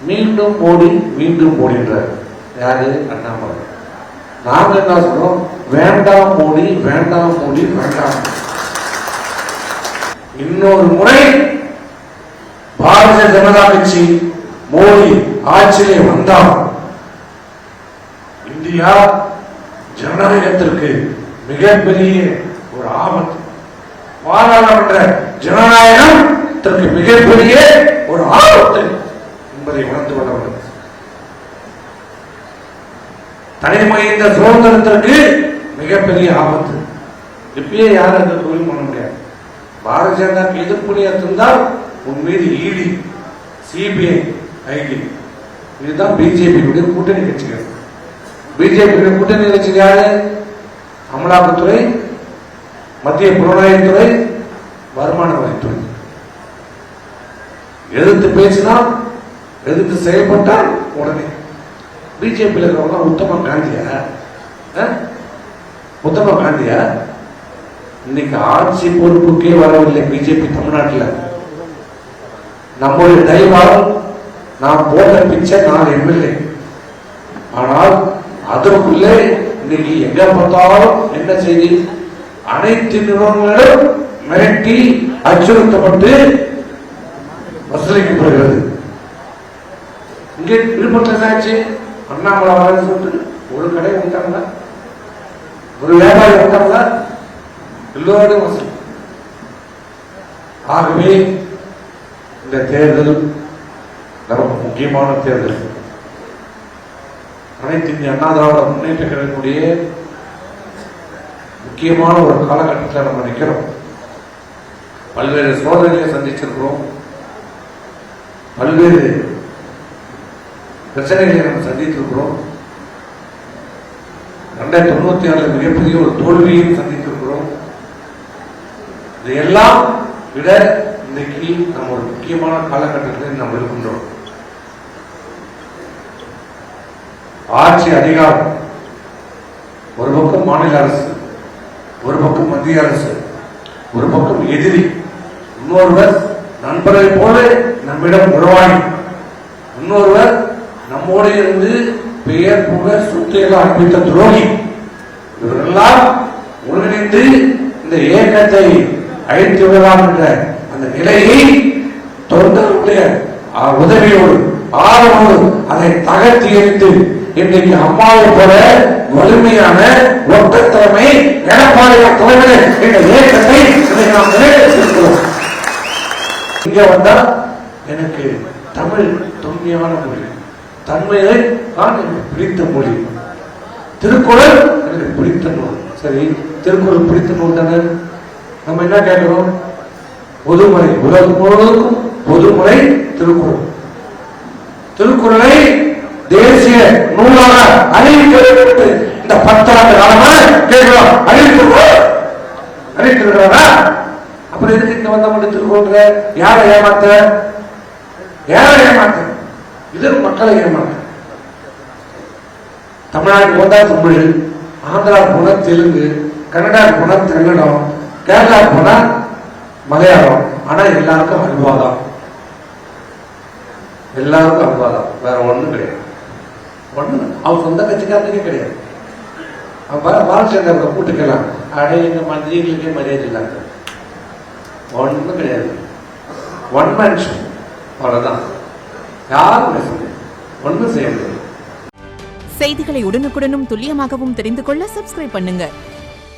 மீண்டும் மோடி மீண்டும் மோடின்றார். யாரு? அண்ணாமலை. நாங்க என்ன சொல்றோம்? வேண்டாம் மோடி, வேண்டாம் மோடி, வேண்டாம். இன்னொரு முறை பாரதிய ஜனதா கட்சி மோடி ஆட்சியிலே வந்தால் இந்தியா ஜனநாயகத்திற்கு மிகப்பெரிய ஒரு ஆபத்து. பாராளுமன்ற ஜனநாயகத்திற்கு மிகப்பெரிய ஒரு ஆபத்து என்பதை உணர்ந்து கொள்ள வேண்டும். தனிமைந்த சுதந்திரத்திற்கு மிகப்பெரிய ஆபத்து. இப்பயே யாரும் அந்த தொழில் பண்ண முடியாது. பாரதிய ஜனதாக்கு எதிர்ப்பு இருந்தால் உன் மீது இடி, சிபிஐ, ஐடி. இதுதான் பிஜேபியுடைய கூட்டணி கட்சிகள். பிஜேபி கூட்டணி கட்சி யாரு? அமலாக்கத்துறை, மத்திய புலனாய்வுத்துறை, வருமான வரித்துறை. எதிர்த்து பேசினால், எதிர்த்து செயல்பட்டால் உடனே பிஜேபியில் இருக்கிறவங்க உத்தம காந்தியா? உத்தம காந்தியா? இன்னைக்கு ஆட்சி பொறுப்புக்கே வரவில்லை பிஜேபி தமிழ்நாட்டில். நம்முடைய தைவால் நாம் போட்ட பிச்சை 4 எம்எல்ஏ. ஆனால் அதற்குள்ளே இன்னைக்கு எங்க பார்த்தாலும் என்ன செய்தி? அனைத்து நிறுவனங்களும் மிரட்டி அச்சுறுத்தப்பட்டு வசூலிக்கப்படுகிறது. இங்கே விழுப்புரத்தில் என்னாச்சு? அண்ணாமலை வரன்னு சொல்லிட்டு ஒரு கடை வந்தாங்களா, ஒரு வியாபாரி வந்தாங்களா, எல்லோரும் வசூல். ஆகவே இந்த தேர்தல் நமக்கு முக்கியமான தேர்தல். அனைத்து இந்திய அண்ணா திராவிட முன்னேற்ற கழகத்தினுடைய முக்கியமான ஒரு காலகட்டத்தில் நம்ம நிற்கிறோம். பல்வேறு சோதனைகளை சந்திச்சிருக்கிறோம், பல்வேறு பிரச்சனைகளை நம்ம சந்தித்திருக்கிறோம். 2096 மிகப்பெரிய ஒரு தோல்வியையும் சந்தித்திருக்கிறோம். இதையெல்லாம் விட இன்னைக்கு நம்ம ஒரு முக்கியமான காலகட்டத்தில் நம்ம இருக்கின்றோம். ஆட்சி அதிகாரம் ஒரு பக்கம் மாநில அரசு, ஒரு பக்கம் மத்திய அரசு, ஒரு பக்கம் எதிரி, இன்னொருவர் நண்பரை போல நம்மிடம் உறவாடி, இன்னொருவர் நம்மோடு இருந்து பெயர் புகழ் சொத்தையெல்லாம் அனுப்பித்த துரோகி. இவர்களெல்லாம் ஒருங்கிணைந்து இந்த இயக்கத்தை அழித்து விடலாம் என்ற அந்த நிலையை தொண்டர்களுடைய உதவியோடு ஆர்வமோடு அதை தகர்த்தி எறிந்து இன்றைக்கு அம்மாவை போல வலிமையான ஒட்ட தலைமை எடப்பாடி தலைமையில் இந்த இயக்கத்தை நாம் நிறைவேற்றிருக்கிறோம். இங்க வந்தா எனக்கு தமிழ் தொன்மையான மொழி, தன்மையை நான் எனக்கு பிடித்த மொழி. திருக்குறள் எனக்கு பிடித்த நூல். சரி, திருக்குறள் பிடித்த நூல் தானே. நம்ம என்ன கேட்கிறோம்? பொதுமுறை, உலகம் முழுவதும் பொதுமுறை திருக்குறள். திருக்குறளை தேசிய நூலாக அறிவிக்கப்பட்டு இந்த 10 ஆண்டு காலமாக கேட்கிறோம். அறிவித்திருக்கிறாரா? அப்புறம் எதுக்கு இங்க வந்த மட்டும் திருக்குறள்? யாரை ஏமாத்த? யாரை ஏமாத்த? இது மக்களை ஏமாத்த. தமிழ்நாட்டுக்கு வந்தா தமிழ், ஆந்திரா போனா தெலுங்கு, கன்னடா போனா கன்னடம், கேரளா போனா மலையாளம். ஆனா எல்லாருக்கும் அல்வாதான், எல்லாருக்கும் அல்வாதான், வேற ஒண்ணும் கிடையாது. ஒண்ணு அவன் சொந்த கட்சிக்காரனுக்கே கிடையாது. அவன் வாழ்க்கை கூட்டுக்கலாம். அடைய எங்க மந்திரிகளுக்கே மரியாதை இல்லாத ஒண்ணும் கிடையாது. ஒன் மேன் ஷோ, அவ்வளவுதான். யாரும் பேச முடியாது, ஒன்றும் செய்ய முடியாது. செய்திகளை உடனுக்குடனும் துல்லியமாகவும் தெரிந்து கொள்ள சப்ஸ்கிரைப் பண்ணுங்க.